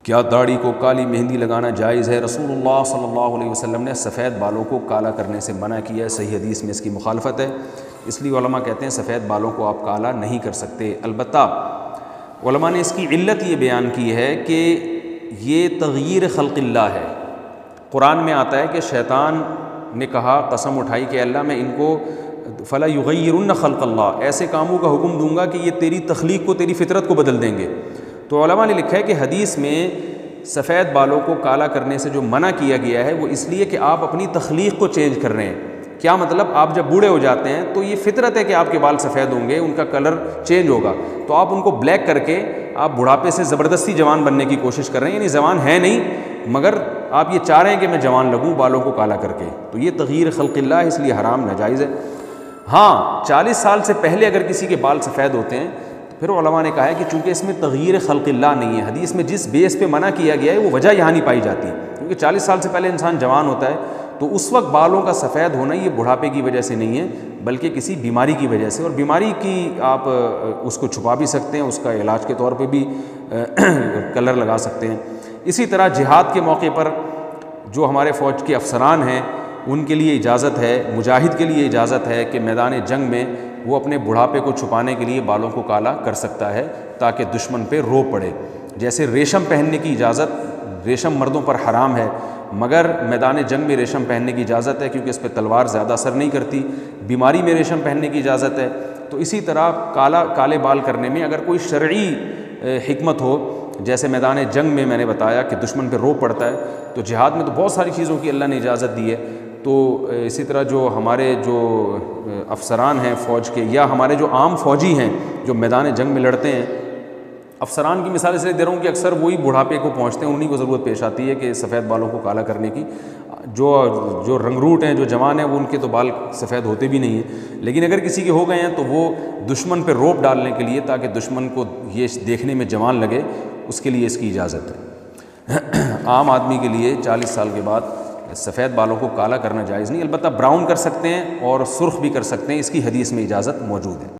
کیا داڑھی کو کالی مہندی لگانا جائز ہے؟ رسول اللہ صلی اللہ علیہ وسلم نے سفید بالوں کو کالا کرنے سے منع کیا ہے، صحیح حدیث میں اس کی مخالفت ہے، اس لیے علماء کہتے ہیں سفید بالوں کو آپ کالا نہیں کر سکتے۔ البتہ علماء نے اس کی علت یہ بیان کی ہے کہ یہ تغییر خلق اللہ ہے۔ قرآن میں آتا ہے کہ شیطان نے کہا، قسم اٹھائی کہ اللہ میں ان کو فلا یغیرن خلق اللہ، ایسے کاموں کا حکم دوں گا کہ یہ تیری تخلیق کو، تیری فطرت کو بدل دیں گے۔ تو علماء نے لکھا ہے کہ حدیث میں سفید بالوں کو کالا کرنے سے جو منع کیا گیا ہے وہ اس لیے کہ آپ اپنی تخلیق کو چینج کر رہے ہیں۔ کیا مطلب؟ آپ جب بوڑھے ہو جاتے ہیں تو یہ فطرت ہے کہ آپ کے بال سفید ہوں گے، ان کا کلر چینج ہوگا، تو آپ ان کو بلیک کر کے آپ بڑھاپے سے زبردستی جوان بننے کی کوشش کر رہے ہیں، یعنی جوان ہے نہیں مگر آپ یہ چاہ رہے ہیں کہ میں جوان لگوں بالوں کو کالا کر کے، تو یہ تغییر خلق اللہ ہے، اس لیے حرام ناجائز ہے۔ ہاں 40 سال سے پہلے اگر کسی کے بال سفید ہوتے ہیں تو پھر علماء نے کہا ہے کہ چونکہ اس میں تغییر خلق اللہ نہیں ہے، حدیث میں جس بیس پہ منع کیا گیا ہے وہ وجہ یہاں نہیں پائی جاتی، کیونکہ 40 سال سے پہلے انسان جوان ہوتا ہے تو اس وقت بالوں کا سفید ہونا یہ بڑھاپے کی وجہ سے نہیں ہے بلکہ کسی بیماری کی وجہ سے، اور بیماری کی آپ اس کو چھپا بھی سکتے ہیں، اس کا علاج کے طور پہ بھی کلر لگا سکتے ہیں۔ اسی طرح جہاد کے موقع پر جو ہمارے فوج کے افسران ہیں ان کے لیے اجازت ہے، مجاہد کے لیے اجازت ہے کہ میدان جنگ میں وہ اپنے بڑھاپے کو چھپانے کے لیے بالوں کو کالا کر سکتا ہے تاکہ دشمن پہ رو پڑے۔ جیسے ریشم پہننے کی اجازت، ریشم مردوں پر حرام ہے مگر میدان جنگ میں ریشم پہننے کی اجازت ہے کیونکہ اس پہ تلوار زیادہ اثر نہیں کرتی، بیماری میں ریشم پہننے کی اجازت ہے۔ تو اسی طرح کالے بال کرنے میں اگر کوئی شرعی حکمت ہو، جیسے میدان جنگ میں میں نے بتایا کہ دشمن پہ رو پڑتا ہے، تو جہاد میں تو بہت ساری چیزوں کی اللہ نے اجازت دی ہے، تو اسی طرح جو ہمارے جو افسران ہیں فوج کے یا ہمارے جو عام فوجی ہیں جو میدان جنگ میں لڑتے ہیں، افسران کی مثال اس لیے دے رہا ہوں کہ اکثر وہی بڑھاپے کو پہنچتے ہیں، انہیں کو ضرورت پیش آتی ہے کہ سفید بالوں کو کالا کرنے کی۔ جو رنگروٹ ہیں، جو جوان ہیں، وہ ان کے تو بال سفید ہوتے بھی نہیں ہیں، لیکن اگر کسی کے ہو گئے ہیں تو وہ دشمن پہ روب ڈالنے کے لیے تاکہ دشمن کو یہ دیکھنے میں جوان لگے، اس کے لیے اس کی اجازت ہے۔ عام آدمی کے لیے 40 سال کے بعد سفید بالوں کو کالا کرنا جائز نہیں، البتہ براؤن کر سکتے ہیں اور سرخ بھی کر سکتے ہیں، اس کی حدیث میں اجازت موجود ہے۔